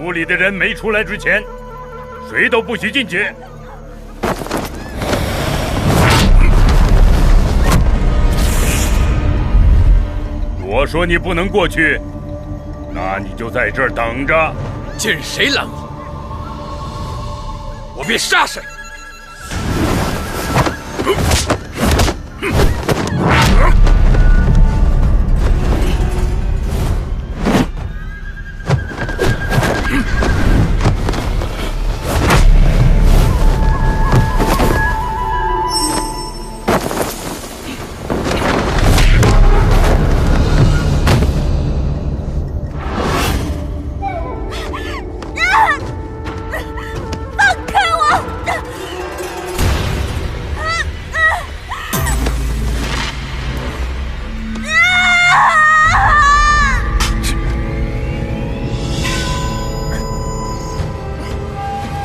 府里的人没出来之前，谁都不许进去。我说你不能过去，那你就在这儿等着。见谁拦我，我便杀谁。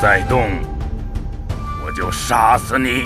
再动，我就杀死你！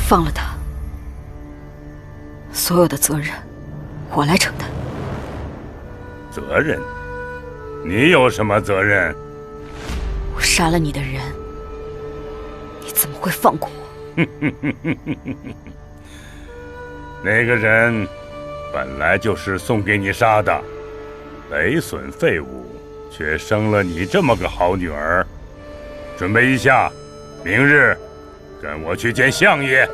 放了他，所有的责任我来承担。责任？你有什么责任？我杀了你的人，你怎么会放过我？那个人本来就是送给你杀的，累损废物，却生了你这么个好女儿。准备一下，明日跟我去见相爷。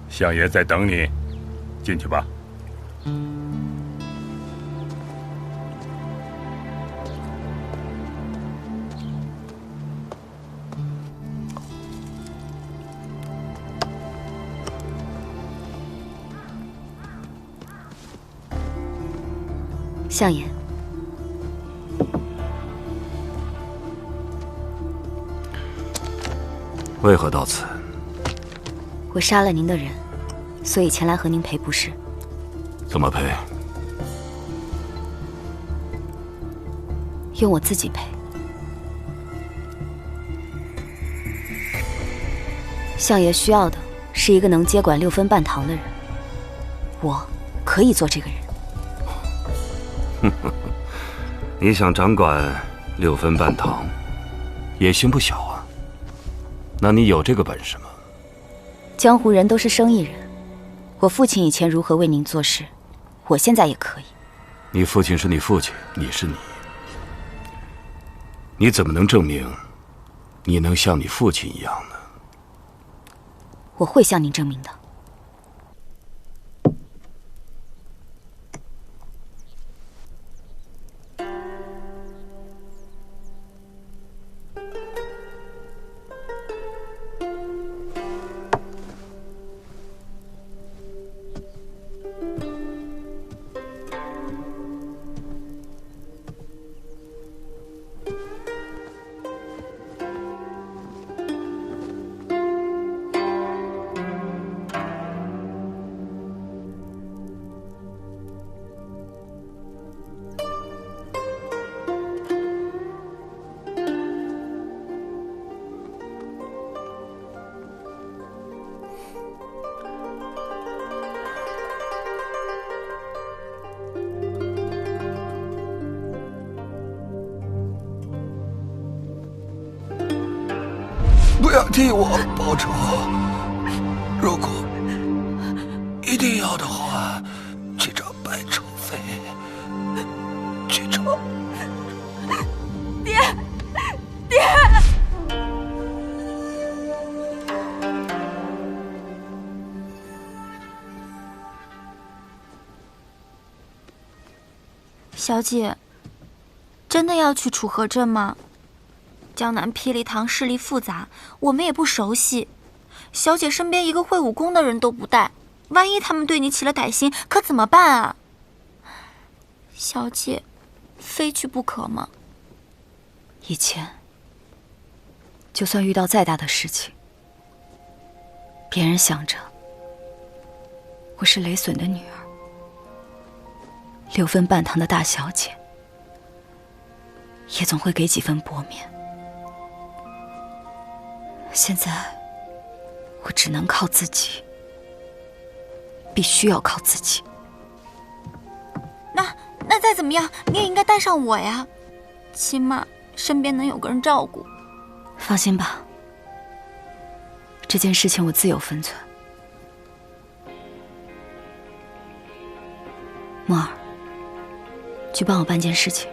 相爷在等你，进去吧。相爷，为何到此？我杀了您的人，所以前来和您赔不是。怎么赔？用我自己赔。相爷需要的是一个能接管6分半堂的人，我可以做这个人。你想掌管6分半堂，野心不小啊。那你有这个本事吗？江湖人都是生意人，我父亲以前如何为您做事，我现在也可以。你父亲是你父亲，你是你，你怎么能证明你能像你父亲一样呢？我会向您证明的。不要替我报仇，如果一定要的话，去找白成飞，去找。爹，小姐，真的要去楚河镇吗？江南霹雳堂势力复杂，我们也不熟悉。小姐身边一个会武功的人都不带，万一他们对你起了歹心，可怎么办啊？小姐，非去不可吗？以前，就算遇到再大的事情，别人想着我是雷隼的女儿，6分半堂的大小姐，也总会给几分薄面。现在，我只能靠自己，必须要靠自己。那再怎么样，你也应该带上我呀，起码身边能有个人照顾。放心吧，这件事情我自有分寸。墨儿，去帮我办件事情。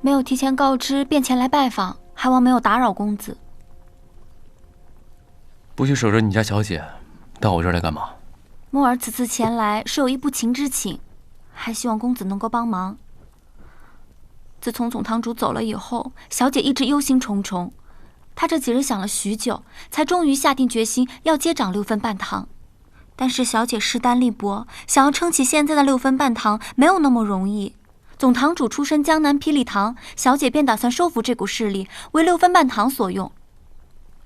没有提前告知便前来拜访，还望没有打扰公子。不去守着你家小姐，到我这儿来干嘛？墨儿此次前来是有一不情之请，还希望公子能够帮忙。自从总堂主走了以后，小姐一直忧心忡忡。她这几日想了许久，才终于下定决心要接掌6分半堂。但是小姐势单力薄，想要撑起现在的6分半堂，没有那么容易。总堂主出身江南霹雳堂，小姐便打算收服这股势力，为6分半堂所用。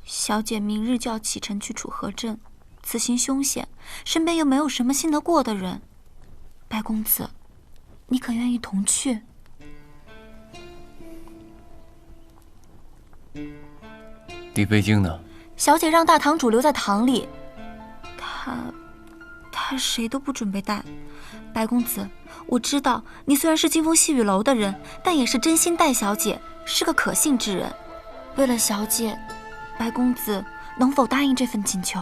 小姐明日就要启程去楚河镇，此行凶险，身边又没有什么信得过的人。白公子，你可愿意同去？李贝京呢？小姐让大堂主留在堂里，他谁都不准备带。白公子，我知道你虽然是金风细雨楼的人，但也是真心待小姐，是个可信之人。为了小姐，白公子能否答应这份请求？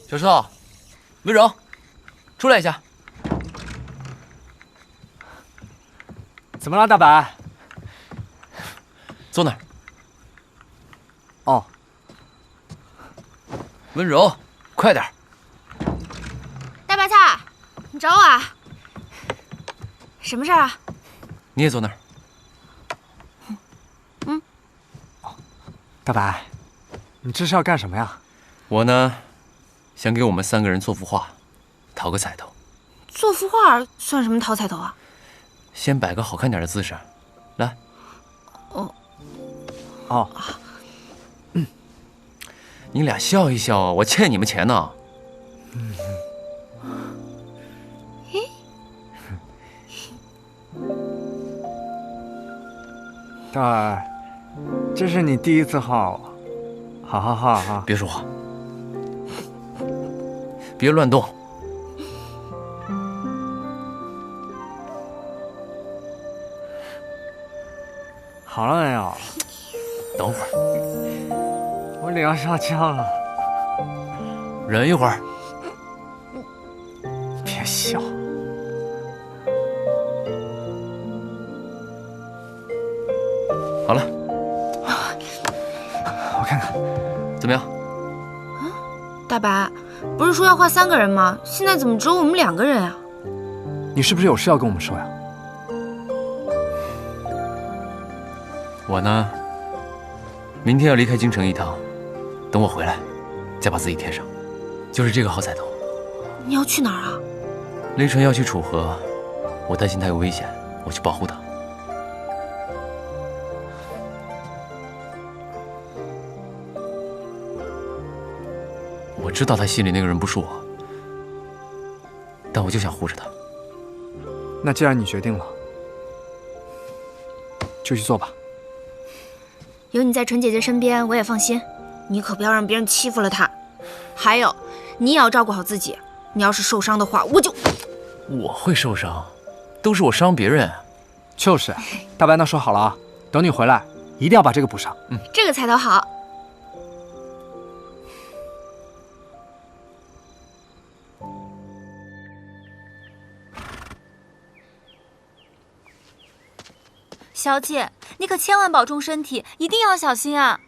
小石头，温柔，出来一下。怎么了，大白？坐那儿。哦。温柔，快点，你找我啊？什么事儿啊？你也坐那儿。大白，你这是要干什么呀？我呢，想给我们3个人做幅画，讨个彩头。做幅画算什么讨彩头啊？先摆个好看点的姿势，来。哦，你俩笑一笑，我欠你们钱呢。大白，这是你第一次画我，好好画啊！别说话，别乱动。好了没有？等会儿，我脸要上枪了。忍一会儿。别笑。好了，我看看，怎么样？大白，不是说要画3个人吗？现在怎么只有我们2个人啊？你是不是有事要跟我们说呀？我呢，明天要离开京城一趟，等我回来，再把字己贴上。就是这个好彩头。你要去哪儿啊？雷纯要去楚河，我担心他有危险，我去保护他。我知道他心里那个人不是我，但我就想护着他。那既然你决定了，就去做吧。有你在纯姐姐身边，我也放心。你可不要让别人欺负了她。还有，你也要照顾好自己。你要是受伤的话，我会受伤，都是我伤别人。就是，大白，那说好了啊，等你回来，一定要把这个补上。这个彩头好。小姐，你可千万保重身体，一定要小心啊！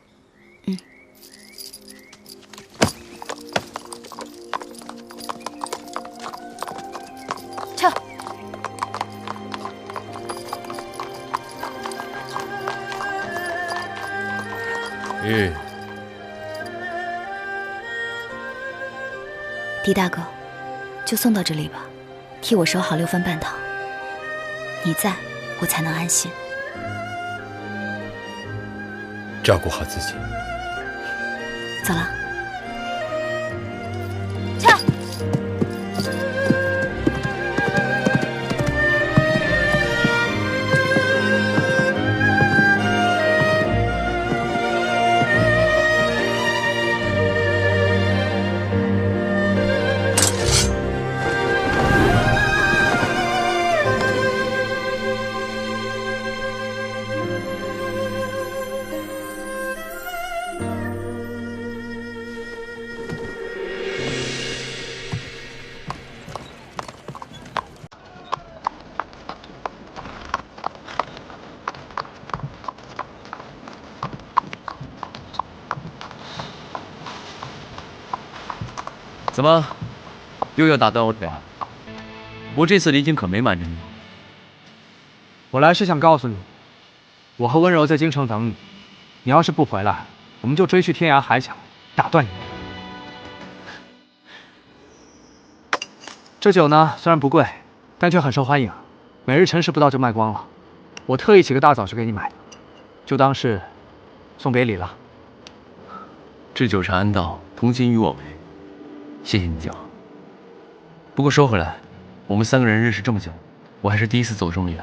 撤。狄大哥，就送到这里吧，替我守好6分半堂。你在，我才能安心。照顾好自己。走了。撤。怎么，又要打断我腿啊？我这次离京可没瞒着你。我来是想告诉你，我和温柔在京城等你。你要是不回来，我们就追去天涯海角，打断你。这酒呢，虽然不贵，但却很受欢迎，每日辰时不到就卖光了。我特意起个大早去给你买的，就当是送别礼了。这酒是安道，同心与我为。谢谢你，姐。不过说回来，我们3个人认识这么久，我还是第一次走这么远。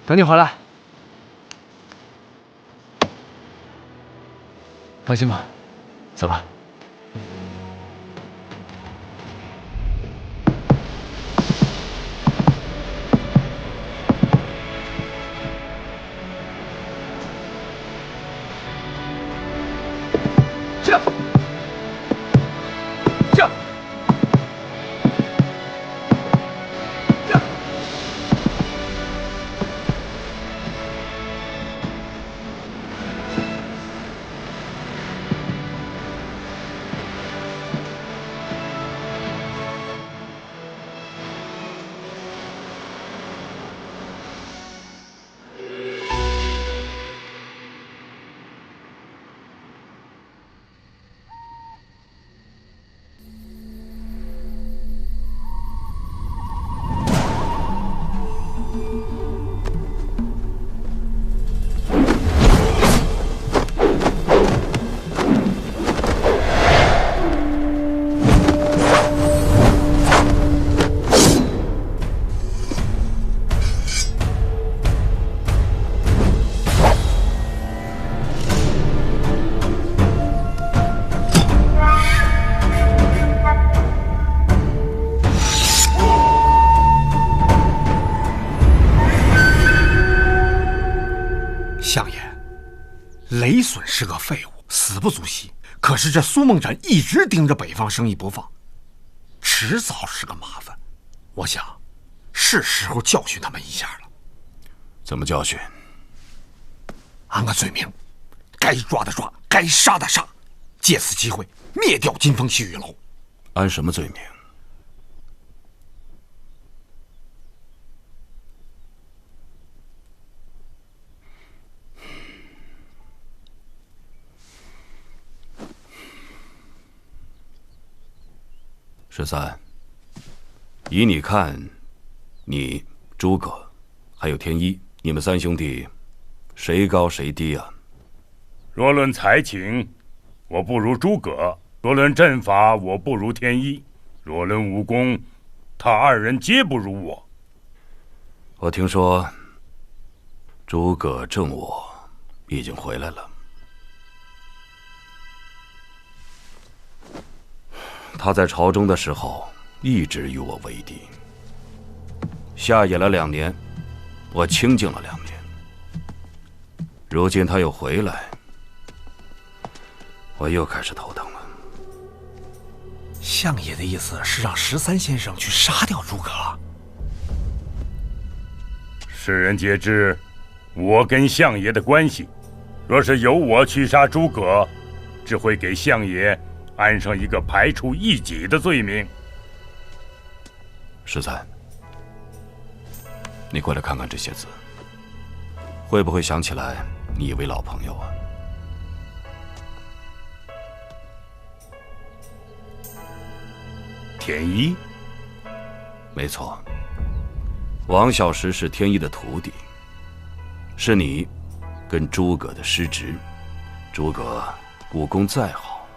等你回来。放心吧，走吧。是个废物，死不足惜。可是这苏梦展一直盯着北方生意不放，迟早是个麻烦。我想，是时候教训他们一下了。怎么教训？安个罪名，该抓的抓，该杀的杀，借此机会灭掉金风细雨楼。安什么罪名？13，依你看，你、诸葛，还有天一，你们3兄弟，谁高谁低啊？若论才情，我不如诸葛；若论阵法，我不如天一；若论武功，他2人皆不如我。我听说，诸葛正我已经回来了。他在朝中的时候，一直与我为敌。下野了2年，我清静了2年。如今他又回来，我又开始头疼了。相爷的意思是让13先生去杀掉诸葛。世人皆知我跟相爷的关系，若是由我去杀诸葛，只会给相爷安上一个排除异己的罪名。13，你过来看看这些字，会不会想起来你一位老朋友啊？天一？没错，王小石是天一的徒弟，是你跟诸葛的师侄。诸葛武功再好，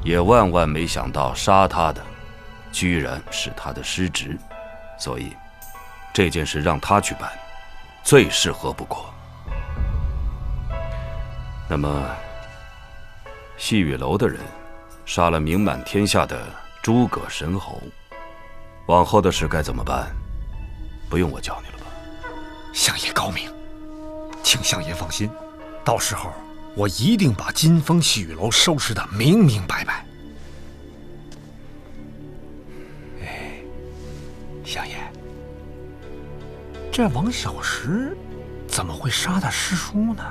也万万没想到杀他的居然是他的师侄，所以这件事让他去办，最适合不过。那么细雨楼的人杀了名满天下的诸葛神侯，往后的事该怎么办？不用我教你了吧？相爷高明，请相爷放心，到时候我一定把金风细雨楼收拾得明明白白。相爷，这王小石怎么会杀他师叔呢？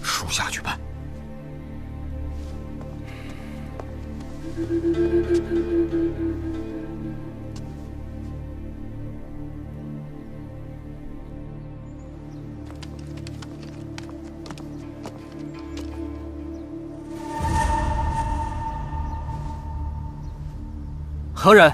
属下去办。何人？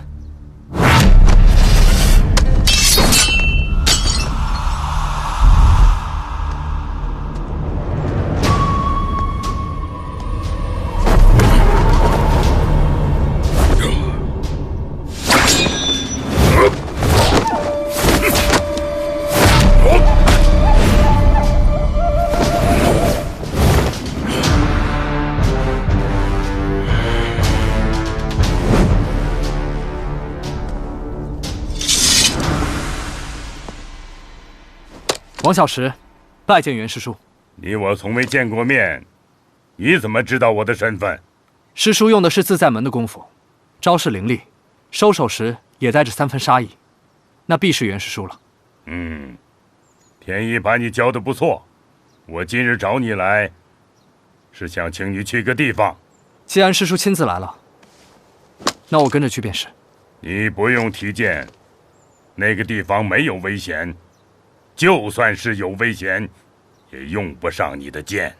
王小石，拜见袁师叔。你我从未见过面，你怎么知道我的身份？师叔用的是自在门的功夫，招式凌厉，收手时也带着3分杀意，那必是袁师叔了。天一把你教得不错，我今日找你来，是想请你去个地方。既然师叔亲自来了，那我跟着去便是。你不用提剑，那个地方没有危险。就算是有危险，也用不上你的剑。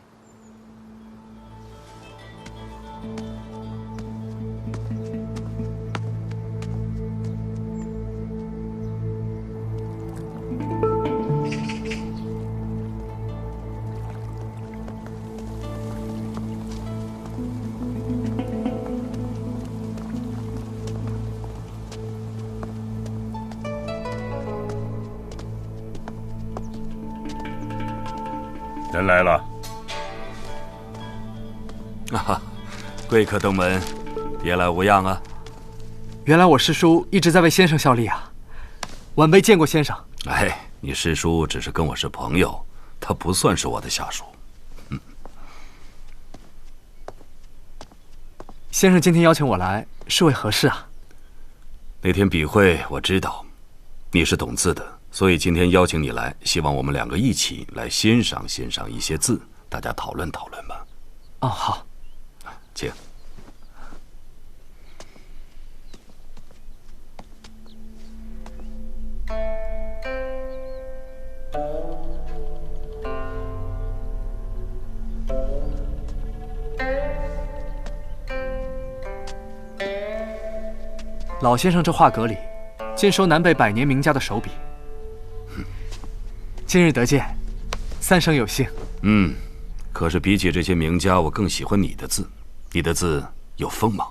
人来了。贵客登门，别来无恙啊。原来我师叔一直在为先生效力啊，晚辈见过先生。你师叔只是跟我是朋友，他不算是我的下属。先生今天邀请我来，是为何事啊？那天笔会我知道，你是懂字的，所以今天邀请你来，希望我们两个一起来欣赏欣赏一些字，大家讨论讨论吧。哦，好，请。老先生这画阁里，尽收南北百年名家的手笔。今日得见，三生有幸。可是比起这些名家，我更喜欢你的字。你的字有锋芒。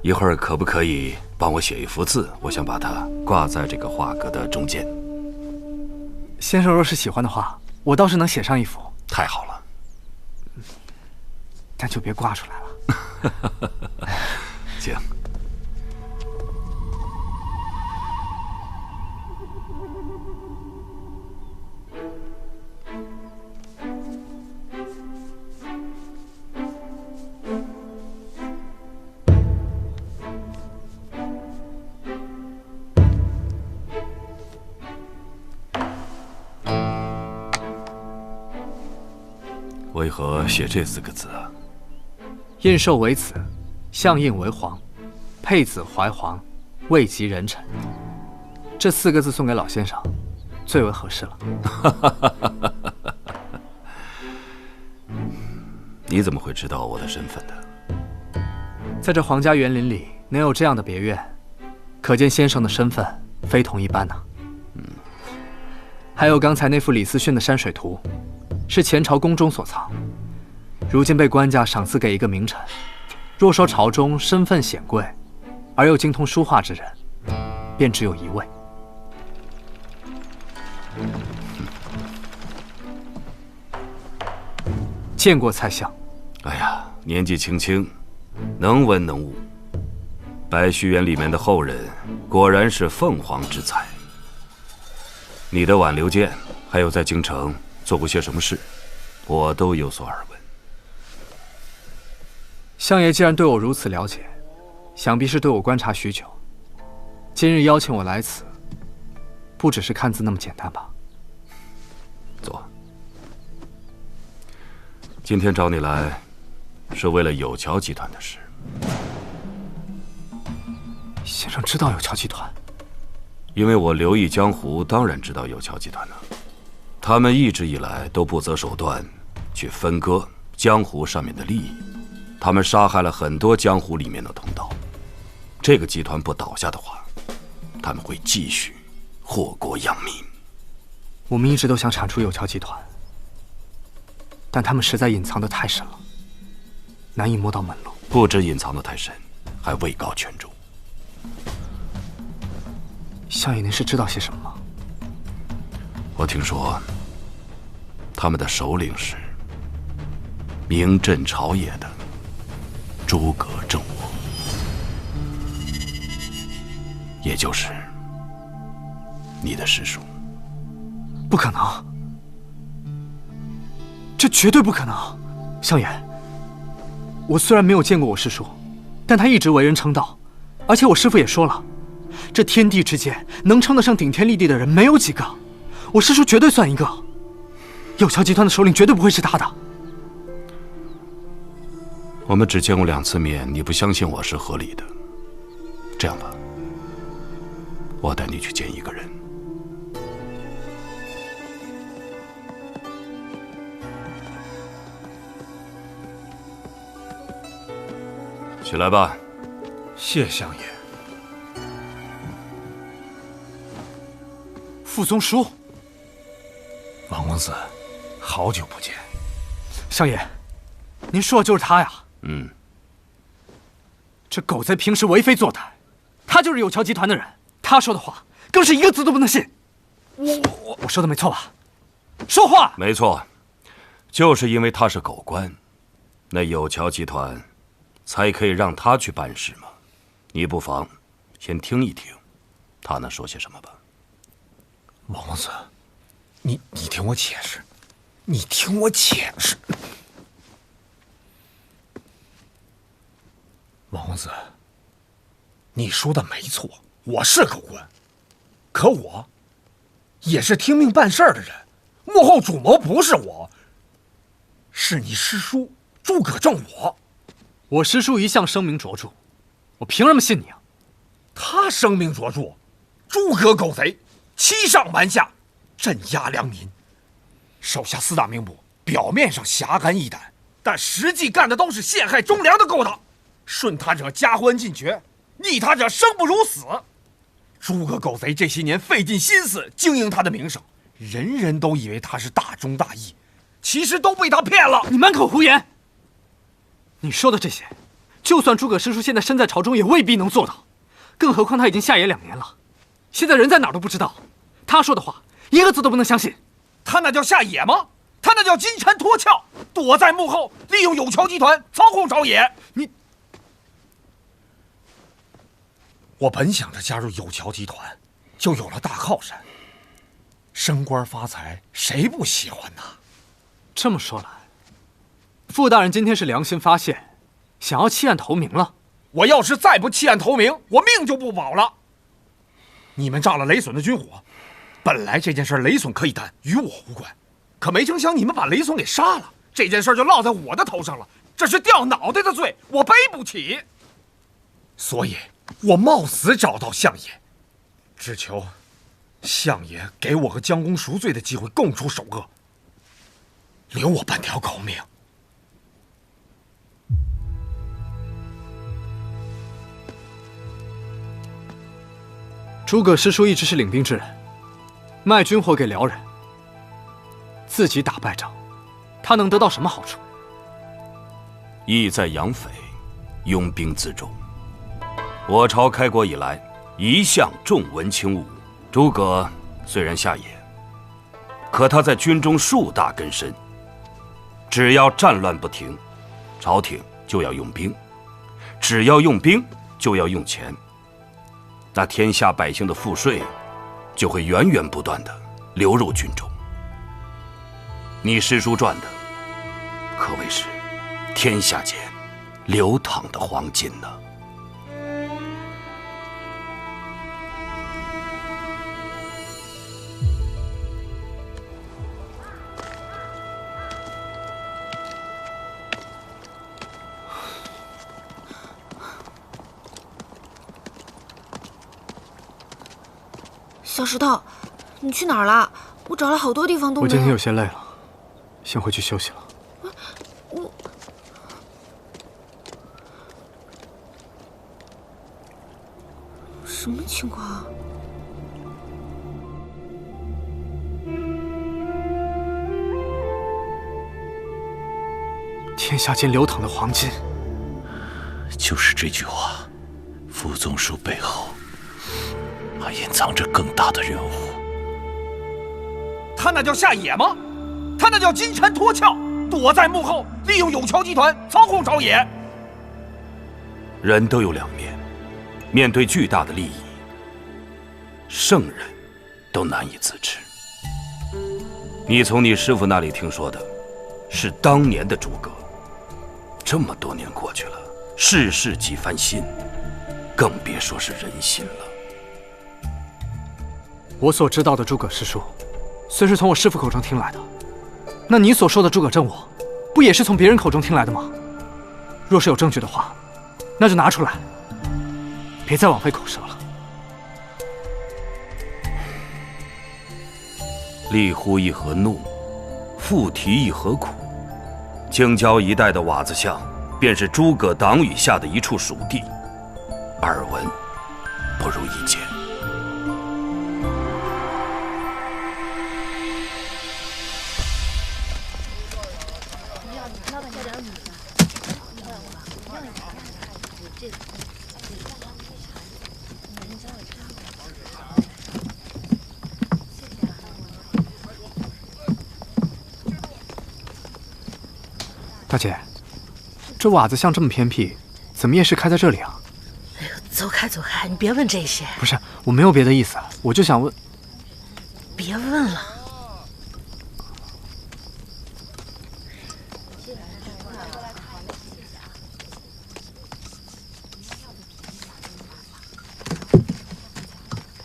一会儿可不可以帮我写一幅字？我想把它挂在这个画阁的中间。先生若是喜欢的话，我倒是能写上一幅。太好了，但就别挂出来了。请。为何写这4个字啊？印绶为子，相印为皇，佩子怀皇，位极人臣。这4个字送给老先生，最为合适了。你怎么会知道我的身份的？在这皇家园林里能有这样的别院，可见先生的身份非同一般呐。还有刚才那幅李思训的山水图，是前朝宫中所藏，如今被官家赏赐给一个名臣。若说朝中身份显贵，而又精通书画之人，便只有一位。见过蔡相。哎呀，年纪轻轻，能文能武。白须园里面的后人，果然是凤凰之才。你的挽留剑，还有在京城做过些什么事，我都有所耳闻。相爷既然对我如此了解，想必是对我观察许久。今日邀请我来此，不只是看字那么简单吧？坐。今天找你来，是为了有桥集团的事。先生知道有桥集团？因为我留意江湖，当然知道有桥集团了。他们一直以来都不择手段去分割江湖上面的利益，他们杀害了很多江湖里面的同道。这个集团不倒下的话，他们会继续祸国殃民。我们一直都想铲除有桥集团，但他们实在隐藏得太深了，难以摸到门路。不止隐藏得太深，还位高权重。相爷，您是知道些什么吗？我听说，他们的首领是名震朝野的诸葛正我，也就是你的师叔。不可能，这绝对不可能！相爷，我虽然没有见过我师叔，但他一直为人称道，而且我师父也说了，这天地之间能称得上顶天立地的人没有几个，我师叔绝对算一个。有桥集团的首领绝对不会是他的。我们只见过2次面，你不相信我是合理的。这样吧，我带你去见一个人。起来吧。谢相爷。傅宗书，王公子，好久不见。相爷，您说的就是他呀？这狗贼平时为非作歹，他就是有桥集团的人。他说的话更是一个字都不能信。我说的没错吧？说话！没错，就是因为他是狗官，那有桥集团才可以让他去办事嘛。你不妨先听一听，他能说些什么吧。王公子，你听我解释，你听我解释。王公子，你说的没错，我是狗官，可我也是听命办事的人，幕后主谋不是我，是你师叔诸葛正我。我师叔一向声名卓著，我凭什么信你啊？他声名卓著，诸葛狗贼，欺上瞒下，镇压良民，手下4大名捕，表面上侠肝义胆，但实际干的都是陷害忠良的勾当。顺他者加官进爵，逆他者生不如死。诸葛狗贼这些年费尽心思经营他的名声，人人都以为他是大忠大义，其实都被他骗了。你满口胡言！你说的这些，就算诸葛师叔现在身在朝中，也未必能做到。更何况他已经下野2年了，现在人在哪儿都不知道。他说的话，一个字都不能相信。他那叫下野吗？他那叫金蝉脱壳，躲在幕后，利用有桥集团操控朝野。我本想着加入有桥集团，就有了大靠山，升官发财，谁不喜欢呢？这么说来，傅大人今天是良心发现，想要弃暗投明了。我要是再不弃暗投明，我命就不保了。你们炸了雷损的军火，本来这件事雷损可以担，与我无关，可没成想你们把雷损给杀了，这件事就落在我的头上了，这是掉脑袋的罪，我背不起。所以我冒死找到相爷，只求相爷给我个将功赎罪的机会，供出首恶，留我半条狗命。诸葛师叔一直是领兵之人，卖军火给辽人，自己打败仗，他能得到什么好处？意在养匪，拥兵自重。我朝开国以来，一向重文轻武。诸葛虽然下野，可他在军中树大根深。只要战乱不停，朝廷就要用兵；只要用兵，就要用钱。那天下百姓的赋税，就会源源不断的流入军中。你师叔赚的，可谓是天下间流淌的黄金呢。小石头，你去哪儿了？我找了好多地方都没有。我今天有些累了，先回去休息了。我什么情况啊？天下间流淌的黄金，就是这句话。傅宗书背后还隐藏着更大的任务。他那叫下野吗？他那叫金蝉脱壳，躲在幕后，利用有桥集团操控朝野。人都有两面，面对巨大的利益，圣人都难以自持。你从你师父那里听说的，是当年的诸葛。这么多年过去了，世事几番新，更别说是人心了。我所知道的诸葛师叔，虽是从我师父口中听来的，那你所说的诸葛正我，不也是从别人口中听来的吗？若是有证据的话，那就拿出来，别再枉费口舌了。立乎一何怒，复提一何苦。京郊一带的瓦子巷，便是诸葛党羽下的一处属地，耳闻不如一见。大姐，这瓦子巷这么偏僻，怎么夜市开在这里啊？哎呦，走开走开，你别问这些。不是，我没有别的意思，我就想问。别问了，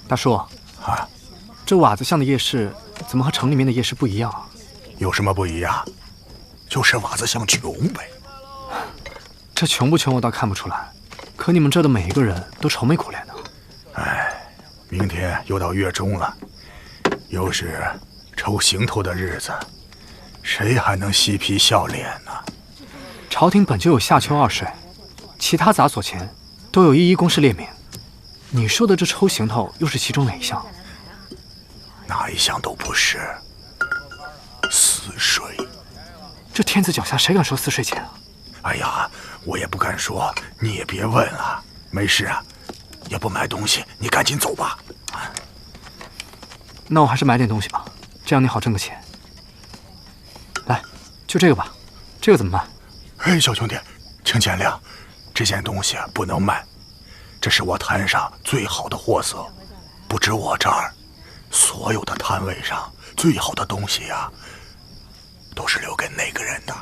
大叔，啊，这瓦子巷的夜市怎么和城里面的夜市不一样啊？有什么不一样？就是瓦子巷穷呗。这穷不穷我倒看不出来，可你们这的每一个人都愁眉苦脸的。哎，明天又到月中了，又是抽行头的日子，谁还能嬉皮笑脸呢？朝廷本就有夏秋2税，其他杂所前都有一公示列明。你说的这抽行头又是其中哪一项？哪一项都不是。私税。这天子脚下谁敢收私税钱啊？哎呀，我也不敢说，你也别问了。没事啊，也不买东西，你赶紧走吧。那我还是买点东西吧，这样你好挣个钱。来，就这个吧，这个怎么办？哎，小兄弟，请见谅，这件东西不能卖，这是我摊上最好的货色，不止我这儿，所有的摊位上最好的东西呀，都是留给那个人的。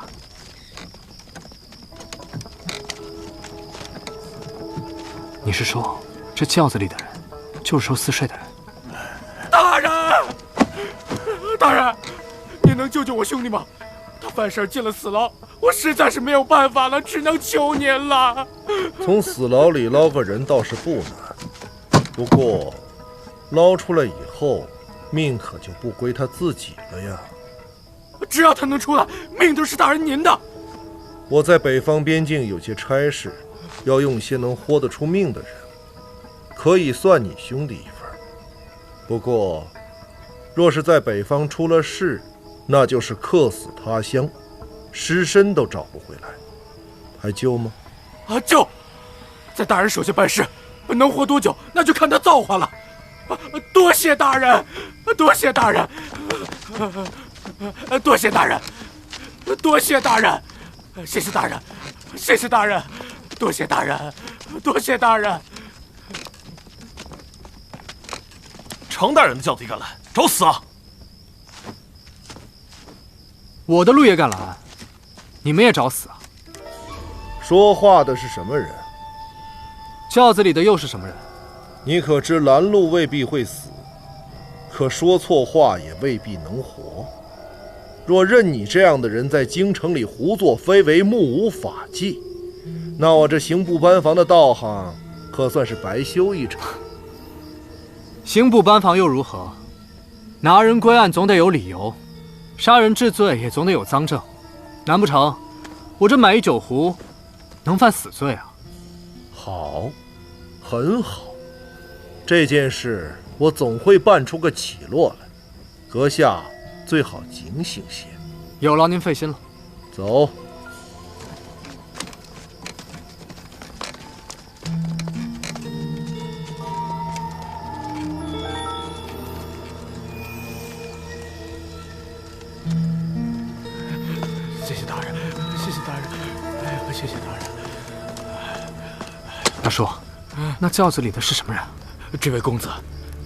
你是说，这轿子里的人就是收私税的人？大人，大人，你能救救我兄弟吗？他犯事进了死牢，我实在是没有办法了，只能求您了。从死牢里捞个人倒是不难，不过捞出来以后，命可就不归他自己了呀。只要他能出来，命都是大人您的。我在北方边境有些差事，要用些能豁得出命的人，可以算你兄弟一份。不过，若是在北方出了事，那就是客死他乡，尸身都找不回来，还救吗？啊，救！在大人手下办事，能活多久那就看他造化了。多谢大人，多谢大人，多谢大人，多谢大人，谢谢大人，谢谢大人，多谢大人，多谢大人。程大人的轿子也敢拦，找死啊！我的路也敢拦，你们也找死啊！说话的是什么人？轿子里的又是什么人？你可知拦路未必会死，可说错话也未必能活。若任你这样的人在京城里胡作非为、目无法纪，那我这刑部班房的道行可算是白修一场。刑部班房又如何？拿人归案总得有理由，杀人治罪也总得有赃证。难不成我这买一酒壶能犯死罪啊？好，很好。这件事我总会办出个起落来，阁下最好警醒些。有劳您费心了。走。谢谢大人，谢谢大人，哎，谢谢大人。大叔，那轿子里的是什么人？这位公子，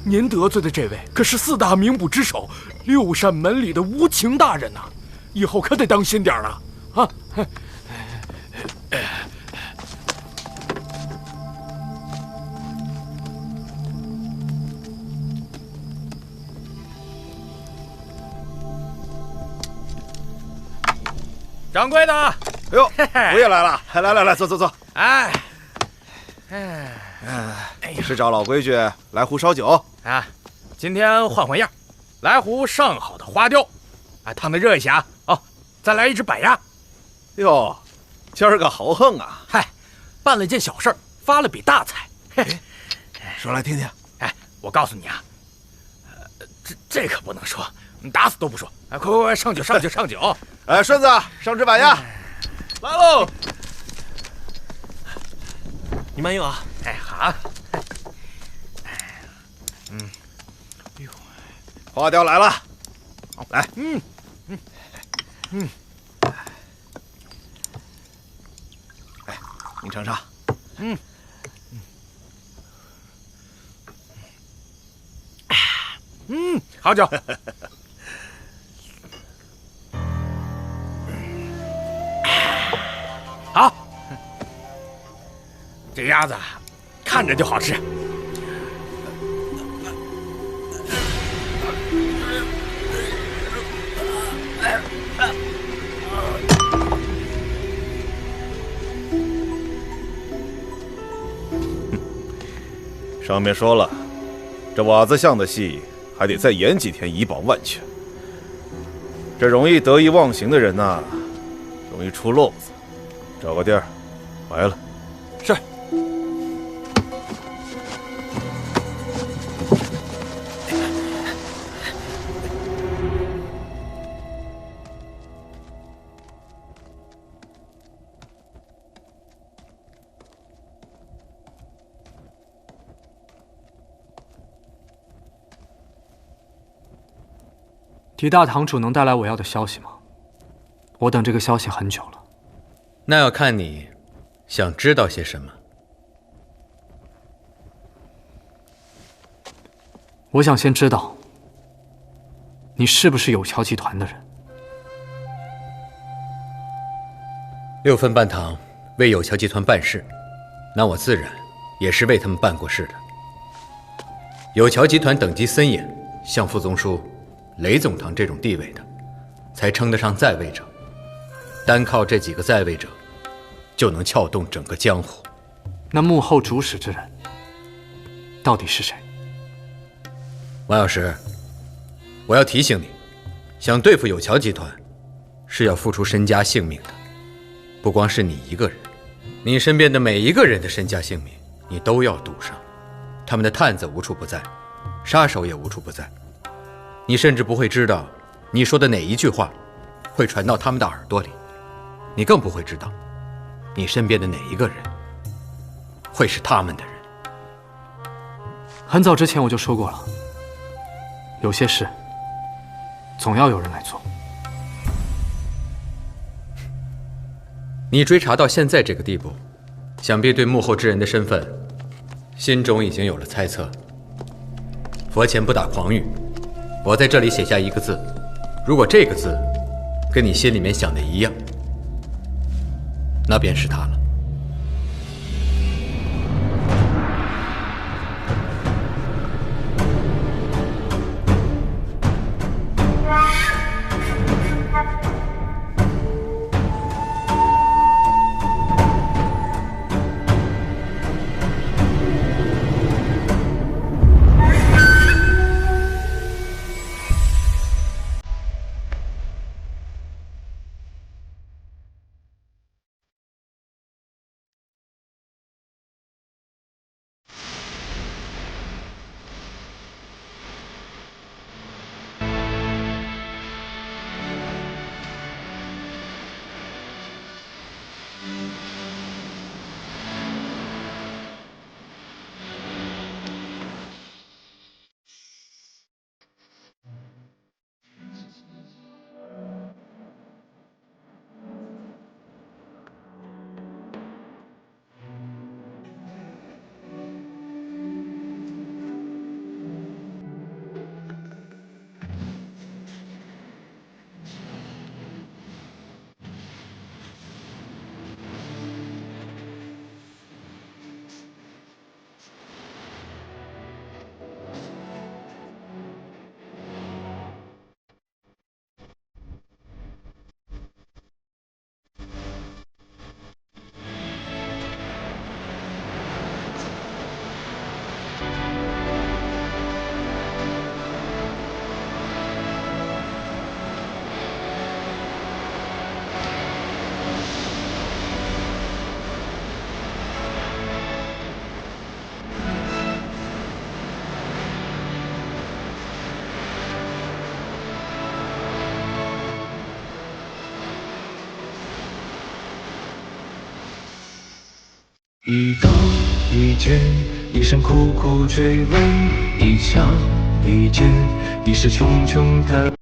您得罪的这位可是4大名捕之首6扇门里的无情大人呐，以后可得当心点了啊！掌柜的，哎呦，我也来了，来，坐。哎，是照老规矩来壶烧酒啊。今天换样，来壶上好的花雕，啊，烫的热一些啊。哦，再来一只板鸭。哟，今儿个豪横啊！嗨，办了件小事儿，发了笔大财。说来听听。哎，我告诉你啊，这可不能说，打死都不说。哎，快，上酒！哎，顺子，上只板鸭，来喽！你慢用啊！哎，好。花雕来了，来，哎，你尝尝，好酒。这鸭子看着就好吃。上面说了，这瓦子巷的戏还得再演几天，以保万全。这容易得意忘形的人呐，容易出漏子。找个地儿，埋了。是。狄大堂主能带来我要的消息吗？我等这个消息很久了。那要看你想知道些什么。我想先知道，你是不是有桥集团的人？6分半堂为有桥集团办事，那我自然也是为他们办过事的。有桥集团等级森严，像副总书雷总堂这种地位的，才称得上在位者。单靠这几个在位者，就能撬动整个江湖。那幕后主使之人，到底是谁？王药师，我要提醒你，想对付有桥集团，是要付出身家性命的。不光是你一个人，你身边的每一个人的身家性命，你都要赌上。他们的探子无处不在，杀手也无处不在。你甚至不会知道，你说的哪一句话会传到他们的耳朵里，你更不会知道，你身边的哪一个人会是他们的人。很早之前我就说过了，有些事总要有人来做。你追查到现在这个地步，想必对幕后之人的身份，心中已经有了猜测。佛前不打诳语。我在这里写下一个字，如果这个字跟你心里面想的一样，那便是他了。一刀一剑，一声苦苦追问，一枪一剑，一世茕茕的。